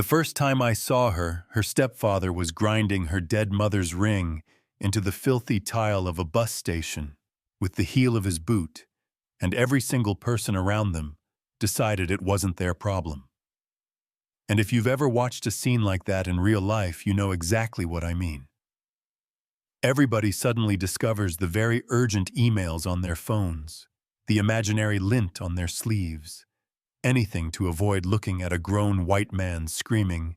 The first time I saw her, her stepfather was grinding her dead mother's ring into the filthy tile of a bus station with the heel of his boot, and every single person around them decided it wasn't their problem. And if you've ever watched a scene like that in real life, you know exactly what I mean. Everybody suddenly discovers the very urgent emails on their phones, the imaginary lint on their sleeves, anything to avoid looking at a grown white man screaming,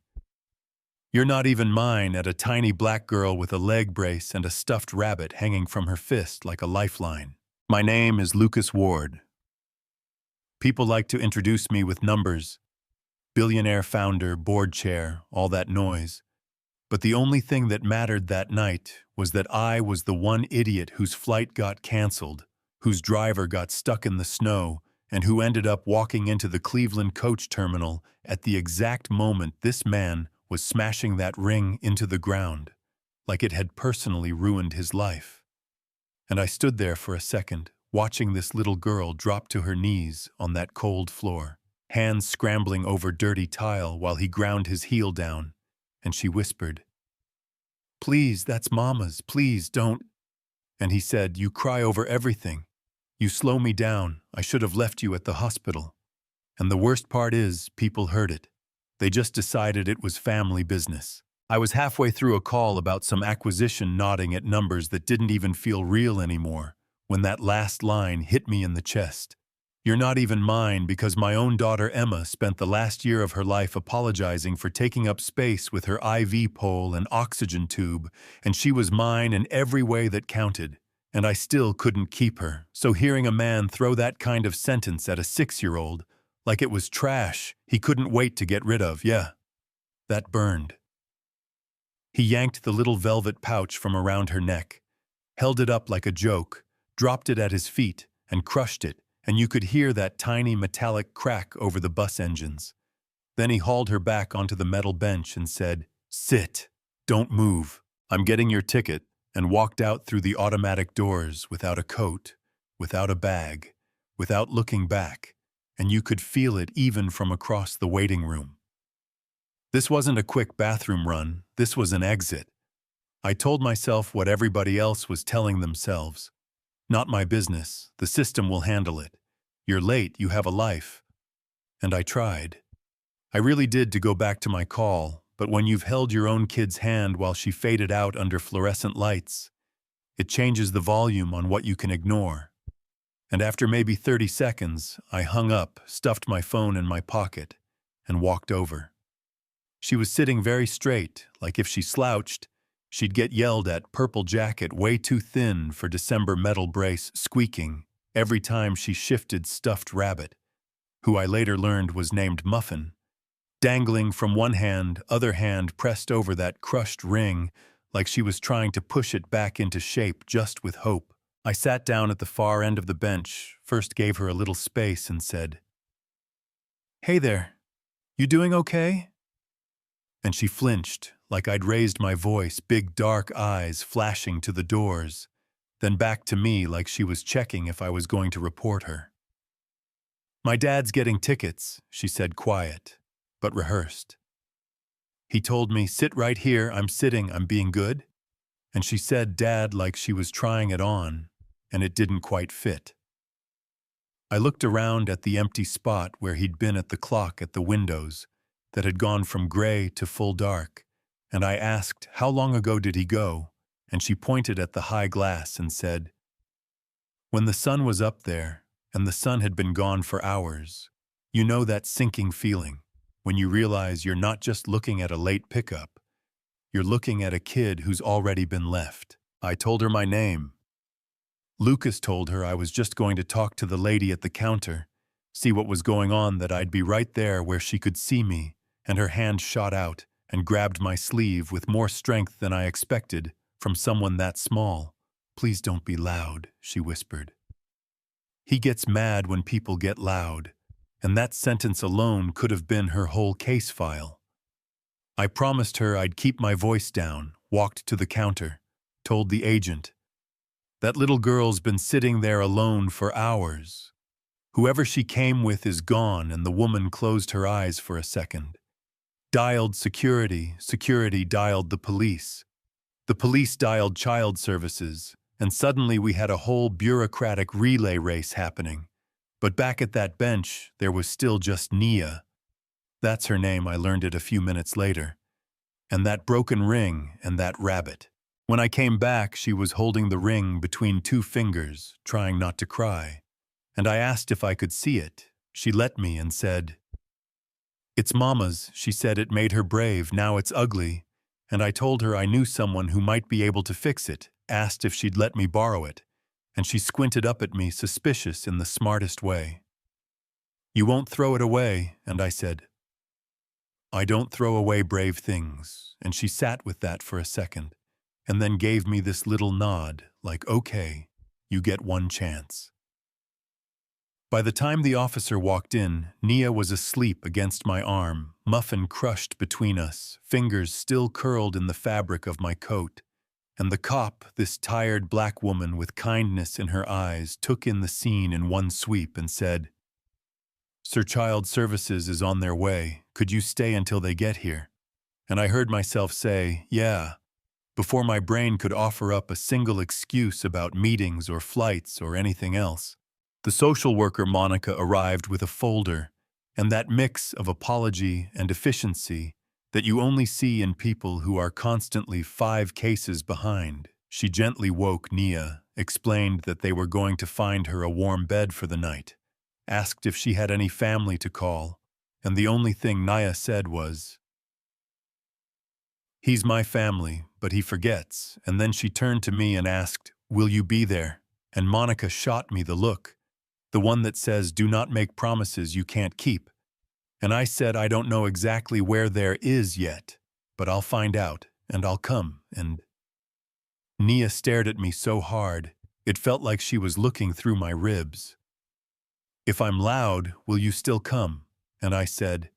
"You're not even mine," at a tiny black girl with a leg brace and a stuffed rabbit hanging from her fist like a lifeline. My name is Lucas Ward. People like to introduce me with numbers, billionaire founder, board chair, all that noise. But the only thing that mattered that night was that I was the one idiot whose flight got canceled, whose driver got stuck in the snow, and who ended up walking into the Cleveland coach terminal at the exact moment this man was smashing that ring into the ground, like it had personally ruined his life. And I stood there for a second, watching this little girl drop to her knees on that cold floor, hands scrambling over dirty tile while he ground his heel down, and she whispered, "Please, that's Mama's, please don't." And he said, "You cry over everything. You slow me down. I should have left you at the hospital." And the worst part is, people heard it. They just decided it was family business. I was halfway through a call about some acquisition, nodding at numbers that didn't even feel real anymore, when that last line hit me in the chest. "You're not even mine," because my own daughter Emma spent the last year of her life apologizing for taking up space with her IV pole and oxygen tube, and she was mine in every way that counted. And I still couldn't keep her. So hearing a man throw that kind of sentence at a 6-year-old, like it was trash he couldn't wait to get rid of, that burned. He yanked the little velvet pouch from around her neck, held it up like a joke, dropped it at his feet, and crushed it, and you could hear that tiny metallic crack over the bus engines. Then he hauled her back onto the metal bench and said, "Sit, don't move, I'm getting your ticket," and walked out through the automatic doors without a coat, without a bag, without looking back, and you could feel it even from across the waiting room. This wasn't a quick bathroom run, this was an exit. I told myself what everybody else was telling themselves. Not my business, the system will handle it. You're late, you have a life. And I tried. I really did to go back to my call, but when you've held your own kid's hand while she faded out under fluorescent lights, it changes the volume on what you can ignore. And after maybe 30 seconds, I hung up, stuffed my phone in my pocket, and walked over. She was sitting very straight, like if she slouched, she'd get yelled at, purple jacket way too thin for December metal brace, squeaking every time she shifted stuffed rabbit, who I later learned was named Muffin, dangling from one hand, other hand pressed over that crushed ring like she was trying to push it back into shape just with hope. I sat down at the far end of the bench, first gave her a little space and said, "Hey there, you doing okay?" And she flinched, like I'd raised my voice, big dark eyes flashing to the doors, then back to me like she was checking if I was going to report her. "My dad's getting tickets," she said, quiet, but rehearsed. "He told me, sit right here, I'm sitting, I'm being good." And she said dad like she was trying it on, and it didn't quite fit. I looked around at the empty spot where he'd been at the clock at the windows that had gone from gray to full dark, and I asked, "How long ago did he go?" And she pointed at the high glass and said, "When the sun was up there, and the sun had been gone for hours. You know that sinking feeling, when you realize you're not just looking at a late pickup, you're looking at a kid who's already been left." I told her my name. Lucas told her I was just going to talk to the lady at the counter, see what was going on, that I'd be right there where she could see me, and her hand shot out and grabbed my sleeve with more strength than I expected from someone that small. "Please don't be loud," she whispered. He gets mad when people get loud, and that sentence alone could have been her whole case file. I promised her I'd keep my voice down, walked to the counter, told the agent, "That little girl's been sitting there alone for hours. Whoever she came with is gone," and the woman closed her eyes for a second. Dialed security, security dialed the police dialed child services, and suddenly we had a whole bureaucratic relay race happening. But back at that bench, there was still just Nia. That's her name, I learned it a few minutes later. And that broken ring and that rabbit. When I came back, she was holding the ring between two fingers, trying not to cry. And I asked if I could see it. She let me and said, "It's Mama's." She said it made her brave, now it's ugly. And I told her I knew someone who might be able to fix it, asked if she'd let me borrow it. And she squinted up at me, suspicious in the smartest way. "You won't throw it away?" And I said, "I don't throw away brave things." And she sat with that for a second, and then gave me this little nod, like, "Okay, you get one chance." By the time the officer walked in, Nia was asleep against my arm, muffin crushed between us, fingers still curled in the fabric of my coat. And the cop, this tired black woman with kindness in her eyes, took in the scene in one sweep and said, "Sir, Child Services is on their way. Could you stay until they get here?" And I heard myself say, "Yeah," before my brain could offer up a single excuse about meetings or flights or anything else. The social worker Monica arrived with a folder, and that mix of apology and efficiency that you only see in people who are constantly 5 cases behind. She gently woke Nia, explained that they were going to find her a warm bed for the night, asked if she had any family to call, and the only thing Nia said was, "He's my family, but he forgets." And then she turned to me and asked, "Will you be there?" And Monica shot me the look, the one that says, "Do not make promises you can't keep." And I said, "I don't know exactly where there is yet, but I'll find out, and I'll come." And Nia stared at me so hard, it felt like she was looking through my ribs. "If I'm loud, will you still come?" And I said,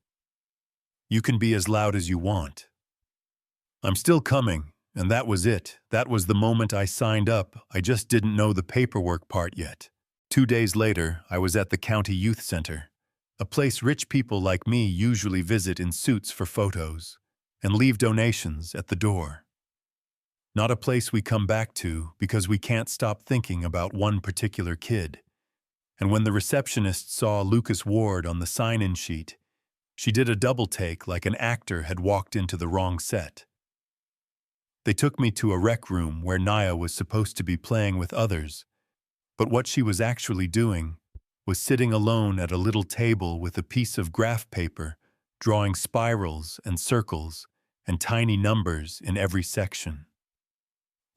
"You can be as loud as you want." I'm still coming, and that was it. That was the moment I signed up. I just didn't know the paperwork part yet. 2 days later, I was at the County Youth Center, a place rich people like me usually visit in suits for photos, and leave donations at the door. Not a place we come back to because we can't stop thinking about one particular kid. And when the receptionist saw Lucas Ward on the sign-in sheet, she did a double take like an actor had walked into the wrong set. They took me to a rec room where Nia was supposed to be playing with others, but what she was actually doing was sitting alone at a little table with a piece of graph paper, drawing spirals and circles and tiny numbers in every section.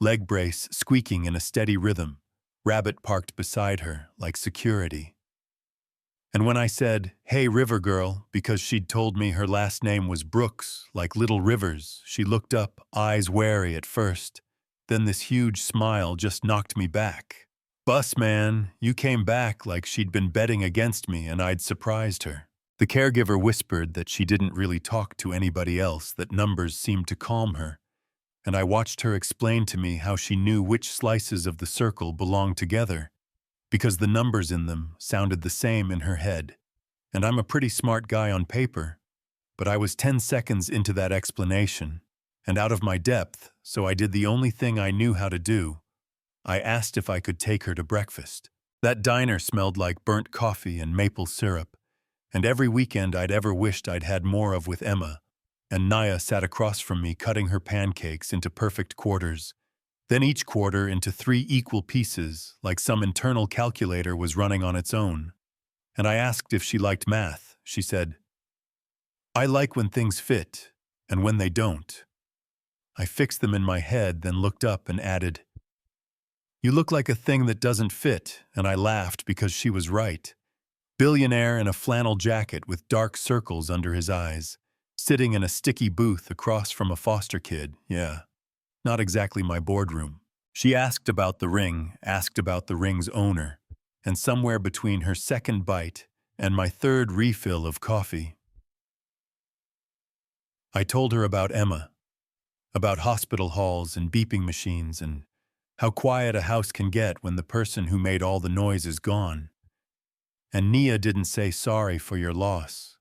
Leg brace squeaking in a steady rhythm, Rabbit parked beside her like security. And when I said, "Hey, River Girl," because she'd told me her last name was Brooks, like Little Rivers, she looked up, eyes wary at first. Then this huge smile just knocked me back. "Bus man, you came back," like she'd been betting against me and I'd surprised her. The caregiver whispered that she didn't really talk to anybody else, that numbers seemed to calm her. And I watched her explain to me how she knew which slices of the circle belonged together, because the numbers in them sounded the same in her head. And I'm a pretty smart guy on paper, but I was 10 seconds into that explanation, and out of my depth, so I did the only thing I knew how to do. I asked if I could take her to breakfast. That diner smelled like burnt coffee and maple syrup, and every weekend I'd ever wished I'd had more of with Emma. And Nia sat across from me, cutting her pancakes into perfect quarters, then each quarter into 3 equal pieces, like some internal calculator was running on its own. And I asked if she liked math. She said, "I like when things fit, and when they don't." I fixed them in my head, then looked up and added, "You look like a thing that doesn't fit," and I laughed because she was right. Billionaire in a flannel jacket with dark circles under his eyes, sitting in a sticky booth across from a foster kid, yeah. Not exactly my boardroom. She asked about the ring, asked about the ring's owner, and somewhere between her second bite and my third refill of coffee, I told her about Emma, about hospital halls and beeping machines, and how quiet a house can get when the person who made all the noise is gone. And Nia didn't say sorry for your loss.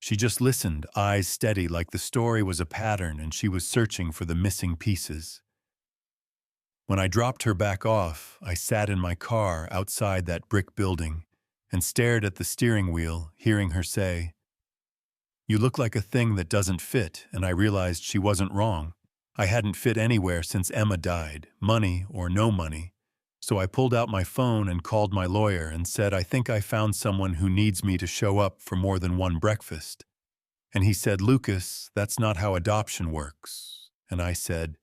She just listened, eyes steady like the story was a pattern and she was searching for the missing pieces. When I dropped her back off, I sat in my car outside that brick building and stared at the steering wheel, hearing her say, "You look like a thing that doesn't fit," and I realized she wasn't wrong. I hadn't fit anywhere since Emma died, money or no money. So I pulled out my phone and called my lawyer and said, "I think I found someone who needs me to show up for more than one breakfast." And he said, "Lucas, that's not how adoption works." And I said,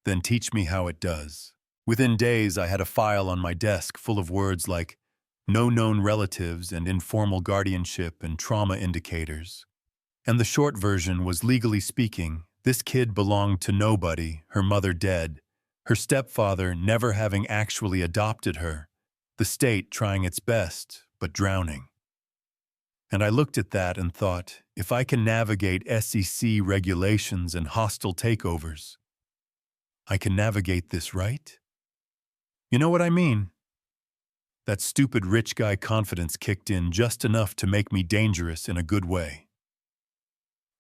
"Then teach me how it does." Within days, I had a file on my desk full of words like no known relatives and informal guardianship and trauma indicators. And the short version was, legally speaking, this kid belonged to nobody, her mother dead, her stepfather never having actually adopted her, the state trying its best, but drowning. And I looked at that and thought, if I can navigate SEC regulations and hostile takeovers, I can navigate this, right? You know what I mean? That stupid rich guy confidence kicked in just enough to make me dangerous in a good way.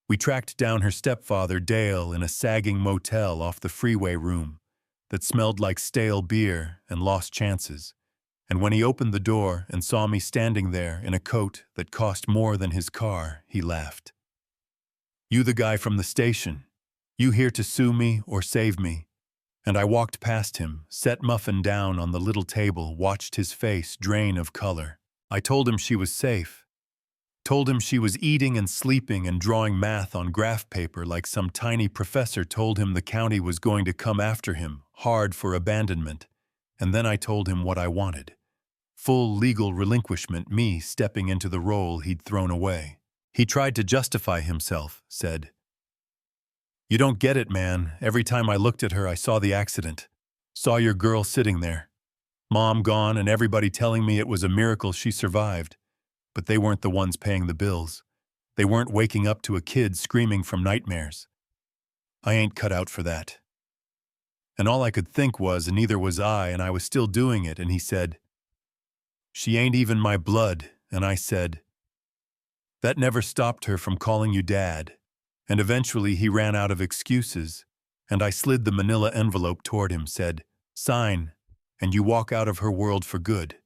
We tracked down her stepfather, Dale, in a sagging motel off the freeway room that smelled like stale beer and lost chances. And when he opened the door and saw me standing there in a coat that cost more than his car, he laughed. "You the guy from the station? You here to sue me or save me?" And I walked past him, set Muffin down on the little table, watched his face drain of color. I told him she was safe. Told him she was eating and sleeping and drawing math on graph paper like some tiny professor told him the county was going to come after him, hard for abandonment. And then I told him what I wanted. Full legal relinquishment, me stepping into the role he'd thrown away. He tried to justify himself, said, "You don't get it, man. Every time I looked at her, I saw the accident. Saw your girl sitting there. Mom gone and everybody telling me it was a miracle she survived. But they weren't the ones paying the bills. They weren't waking up to a kid screaming from nightmares. I ain't cut out for that." And all I could think was, and neither was I, and I was still doing it, and he said, "She ain't even my blood," and I said, "That never stopped her from calling you Dad." And eventually he ran out of excuses, and I slid the manila envelope toward him, said, "Sign, and you walk out of her world for good.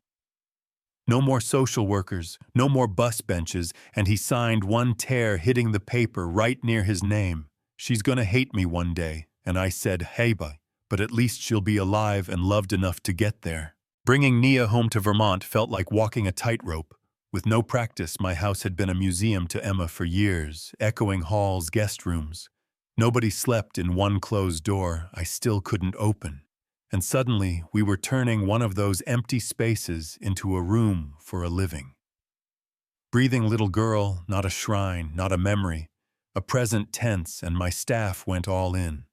No more social workers, no more bus benches," and he signed, one tear hitting the paper right near his name. "She's gonna hate me one day," and I said, "Hey, but at least she'll be alive and loved enough to get there." Bringing Nia home to Vermont felt like walking a tightrope. With no practice, my house had been a museum to Emma for years, echoing halls, guest rooms. Nobody slept in one closed door I still couldn't open. And suddenly, we were turning one of those empty spaces into a room for a living. Breathing little girl, not a shrine, not a memory, a present tense, and my staff went all in.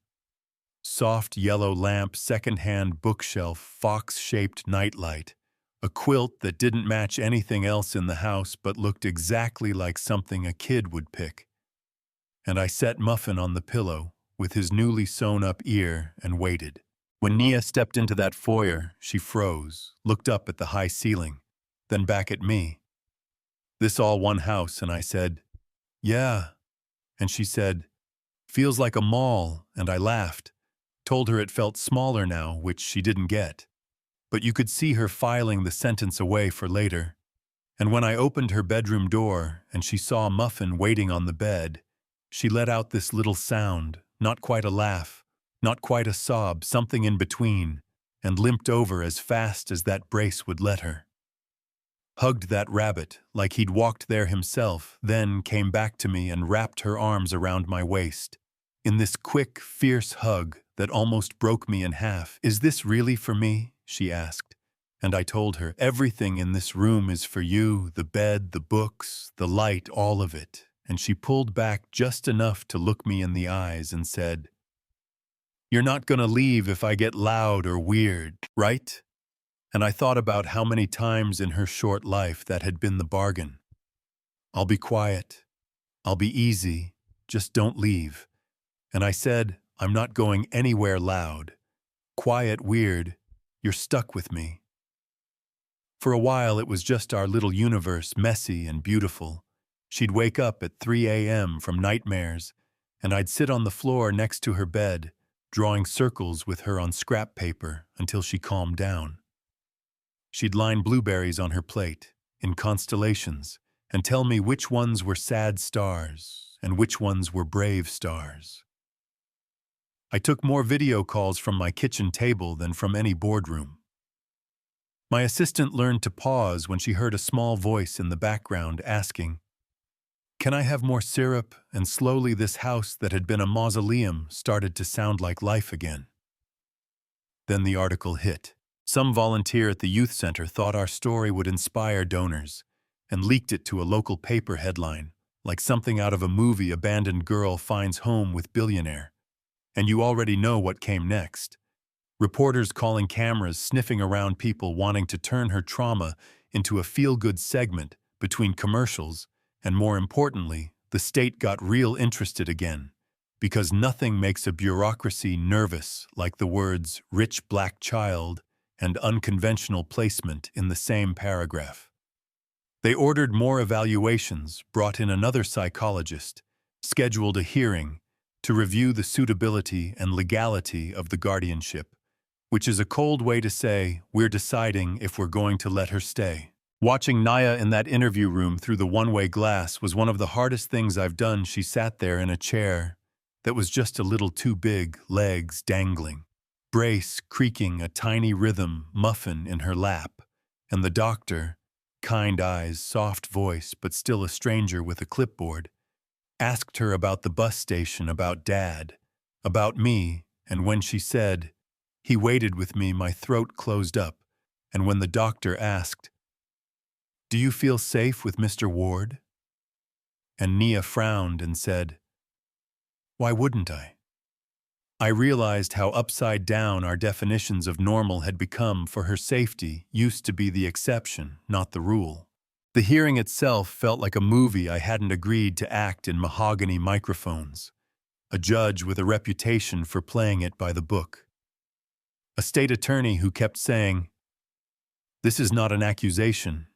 Soft yellow lamp, second-hand bookshelf, fox-shaped nightlight, a quilt that didn't match anything else in the house but looked exactly like something a kid would pick. And I set Muffin on the pillow, with his newly sewn-up ear, and waited. When Nia stepped into that foyer, she froze, looked up at the high ceiling, then back at me. "This all one house?" And I said, "Yeah." And she said, "Feels like a mall," and I laughed. Told her it felt smaller now, which she didn't get. But you could see her filing the sentence away for later. And when I opened her bedroom door and she saw Muffin waiting on the bed, she let out this little sound, not quite a laugh, not quite a sob, something in between, and limped over as fast as that brace would let her. Hugged that rabbit like he'd walked there himself, then came back to me and wrapped her arms around my waist. In this quick, fierce hug that almost broke me in half. "Is this really for me?" she asked. And I told her, "Everything in this room is for you, the bed, the books, the light, all of it." And she pulled back just enough to look me in the eyes and said, "You're not gonna leave if I get loud or weird, right?" And I thought about how many times in her short life that had been the bargain. "I'll be quiet. I'll be easy. Just don't leave." And I said, "I'm not going anywhere loud. Quiet, weird. You're stuck with me." For a while it was just our little universe, messy and beautiful. She'd wake up at 3 a.m. from nightmares, and I'd sit on the floor next to her bed, drawing circles with her on scrap paper until she calmed down. She'd line blueberries on her plate, in constellations, and tell me which ones were sad stars and which ones were brave stars. I took more video calls from my kitchen table than from any boardroom. My assistant learned to pause when she heard a small voice in the background asking, "Can I have more syrup?" And slowly this house that had been a mausoleum started to sound like life again. Then the article hit. Some volunteer at the youth center thought our story would inspire donors and leaked it to a local paper headline, like something out of a movie. Abandoned girl finds home with billionaire. And you already know what came next. Reporters calling cameras, sniffing around people, wanting to turn her trauma into a feel-good segment between commercials, and more importantly, the state got real interested again, because nothing makes a bureaucracy nervous like the words "rich black child" and "unconventional placement" in the same paragraph. They ordered more evaluations, brought in another psychologist, scheduled a hearing to review the suitability and legality of the guardianship, which is a cold way to say we're deciding if we're going to let her stay. Watching Naya in that interview room through the one-way glass was one of the hardest things I've done. She sat there in a chair that was just a little too big, legs dangling, brace creaking, a tiny rhythm muffin in her lap, and the doctor, kind eyes, soft voice, but still a stranger with a clipboard, asked her about the bus station, about Dad, about me, and when she said, "He waited with me," my throat closed up, and when the doctor asked, "Do you feel safe with Mr. Ward?" and Nia frowned and said, "Why wouldn't I?" I realized how upside down our definitions of normal had become. For her safety used to be the exception, not the rule. The hearing itself felt like a movie I hadn't agreed to act in mahogany microphones, a judge with a reputation for playing it by the book, a state attorney who kept saying, "This is not an accusation,"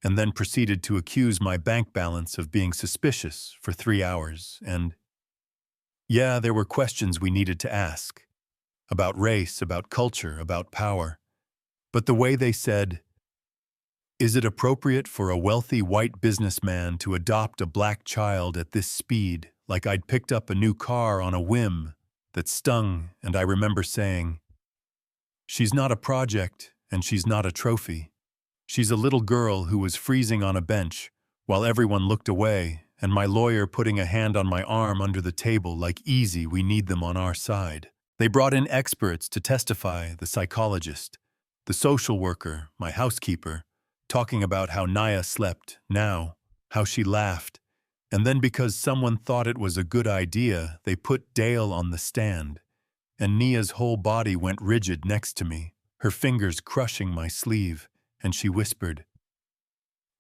and then proceeded to accuse my bank balance of being suspicious for 3 hours, and yeah, there were questions we needed to ask, about race, about culture, about power. But the way they said, "Is it appropriate for a wealthy white businessman to adopt a black child at this speed?" like I'd picked up a new car on a whim, that stung, and I remember saying, "She's not a project, and she's not a trophy. She's a little girl who was freezing on a bench while everyone looked away, and my lawyer putting a hand on my arm under the table like, 'Easy, we need them on our side.'" They brought in experts to testify, the psychologist, the social worker, my housekeeper, talking about how Naya slept now, how she laughed, and then because someone thought it was a good idea, they put Dale on the stand, and Nia's whole body went rigid next to me, her fingers crushing my sleeve, and she whispered,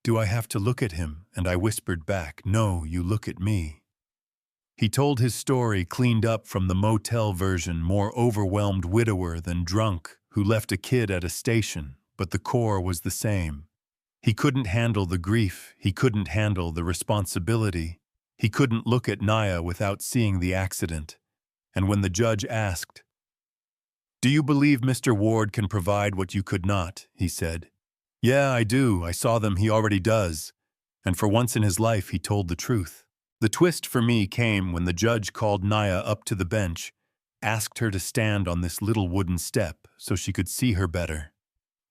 "Do I have to look at him?" And I whispered back, "No, you look at me." He told his story, cleaned up from the motel version, more overwhelmed widower than drunk, who left a kid at a station, but the core was the same. He couldn't handle the grief, he couldn't handle the responsibility, he couldn't look at Naya without seeing the accident. And when the judge asked, "Do you believe Mr. Ward can provide what you could not?" he said, "Yeah, I do. I saw them. He already does." And for once in his life, he told the truth. The twist for me came when the judge called Naya up to the bench, asked her to stand on this little wooden step so she could see her better.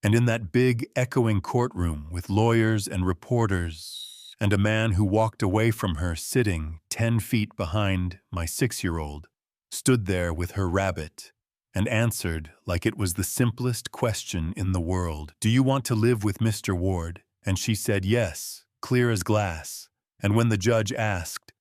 And in that big, echoing courtroom with lawyers and reporters, and a man who walked away from her sitting 10 feet behind my 6-year-old, stood there with her rabbit, and answered like it was the simplest question in the world, "Do you want to live with Mr. Ward?" And she said yes, clear as glass. And when the judge asked,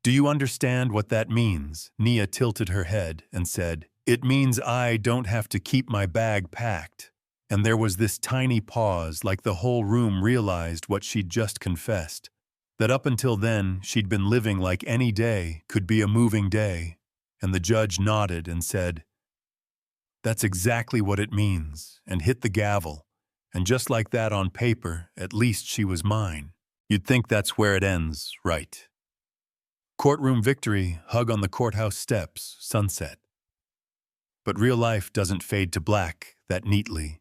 "Do you understand what that means?" Nia tilted her head and said, "It means I don't have to keep my bag packed." And there was this tiny pause, like the whole room realized what she'd just confessed, that up until then she'd been living like any day could be a moving day. And the judge nodded and said, "That's exactly what it means," and hit the gavel. And just like that, on paper, at least she was mine. You'd think that's where it ends, right? Courtroom victory, hug on the courthouse steps, sunset. But real life doesn't fade to black that neatly.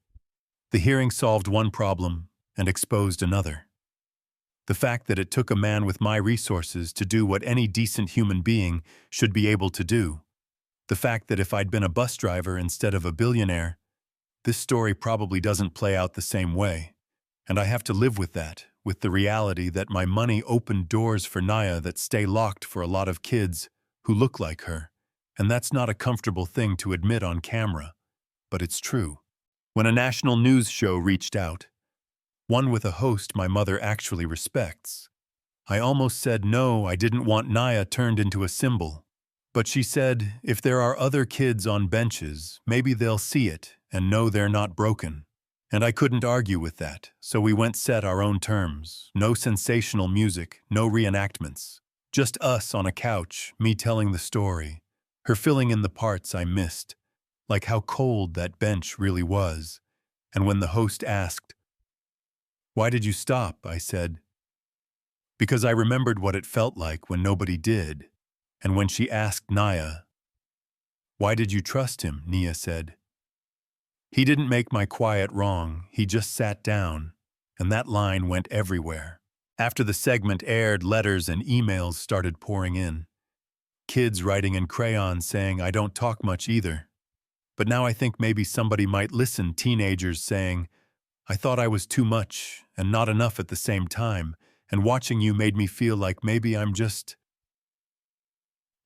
The hearing solved one problem and exposed another. The fact that it took a man with my resources to do what any decent human being should be able to do. The fact that if I'd been a bus driver instead of a billionaire, this story probably doesn't play out the same way. And I have to live with that, with the reality that my money opened doors for Naya that stay locked for a lot of kids who look like her. And that's not a comfortable thing to admit on camera, but it's true. When a national news show reached out, one with a host my mother actually respects, I almost said no, I didn't want Naya turned into a symbol. But she said, if there are other kids on benches, maybe they'll see it and know they're not broken. And I couldn't argue with that, so we went set our own terms. No sensational music, no reenactments. Just us on a couch, me telling the story, her filling in the parts I missed, like how cold that bench really was. And when the host asked, "Why did you stop?" I said, "Because I remembered what it felt like when nobody did." And when she asked Naya, "Why did you trust him?" Nia said, "He didn't make my quiet wrong, he just sat down." And that line went everywhere. After the segment aired, letters and emails started pouring in. Kids writing in crayon saying, "I don't talk much either." But now I think maybe somebody might listen, teenagers saying, "I thought I was too much and not enough at the same time, and watching you made me feel like maybe I'm just..."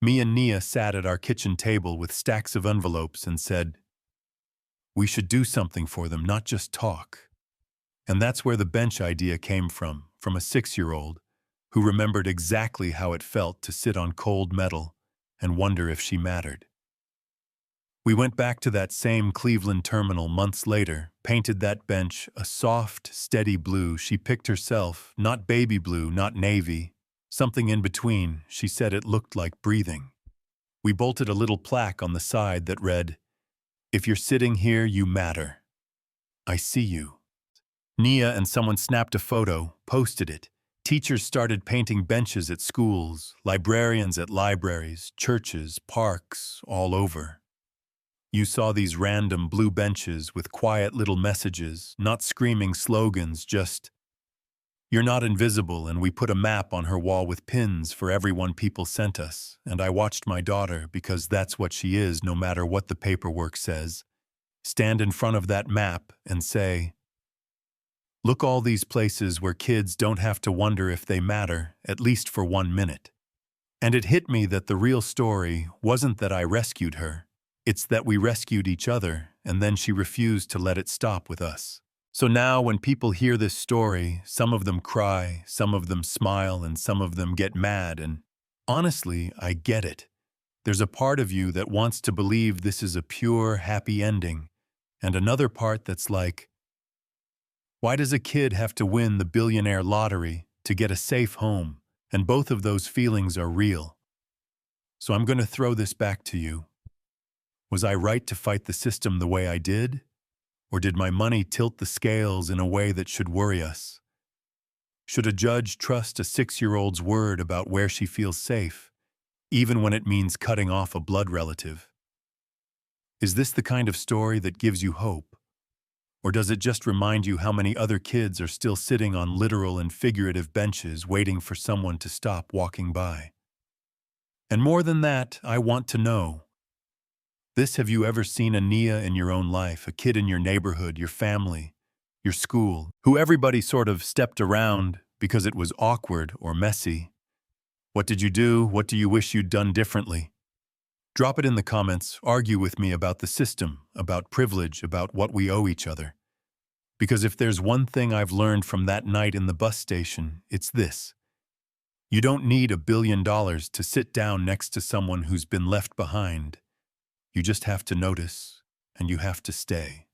Me and Nia sat at our kitchen table with stacks of envelopes and said, "We should do something for them, not just talk." And that's where the bench idea came from a 6-year-old who remembered exactly how it felt to sit on cold metal and wonder if she mattered. We went back to that same Cleveland terminal months later, painted that bench a soft, steady blue she picked herself, not baby blue, not navy, something in between. She said it looked like breathing. We bolted a little plaque on the side that read, "If you're sitting here, you matter. I see you." Nia and someone snapped a photo, posted it. Teachers started painting benches at schools, librarians at libraries, churches, parks, all over. You saw these random blue benches with quiet little messages, not screaming slogans, just, "You're not invisible," and we put a map on her wall with pins for everyone people sent us, and I watched my daughter, because that's what she is no matter what the paperwork says, stand in front of that map and say, "Look, all these places where kids don't have to wonder if they matter, at least for 1 minute." And it hit me that the real story wasn't that I rescued her, it's that we rescued each other, and then she refused to let it stop with us. So now when people hear this story, some of them cry, some of them smile, and some of them get mad, and honestly, I get it. There's a part of you that wants to believe this is a pure, happy ending, and another part that's like, why does a kid have to win the billionaire lottery to get a safe home? And both of those feelings are real. So I'm going to throw this back to you. Was I right to fight the system the way I did? Or did my money tilt the scales in a way that should worry us? Should a judge trust a 6-year-old's word about where she feels safe, even when it means cutting off a blood relative? Is this the kind of story that gives you hope? Or does it just remind you how many other kids are still sitting on literal and figurative benches waiting for someone to stop walking by? And more than that, I want to know, have you ever seen a Nia in your own life, a kid in your neighborhood, your family, your school, who everybody sort of stepped around because it was awkward or messy? What did you do? What do you wish you'd done differently? Drop it in the comments, argue with me about the system, about privilege, about what we owe each other. Because if there's one thing I've learned from that night in the bus station, it's this. You don't need $1 billion to sit down next to someone who's been left behind. You just have to notice, and you have to stay.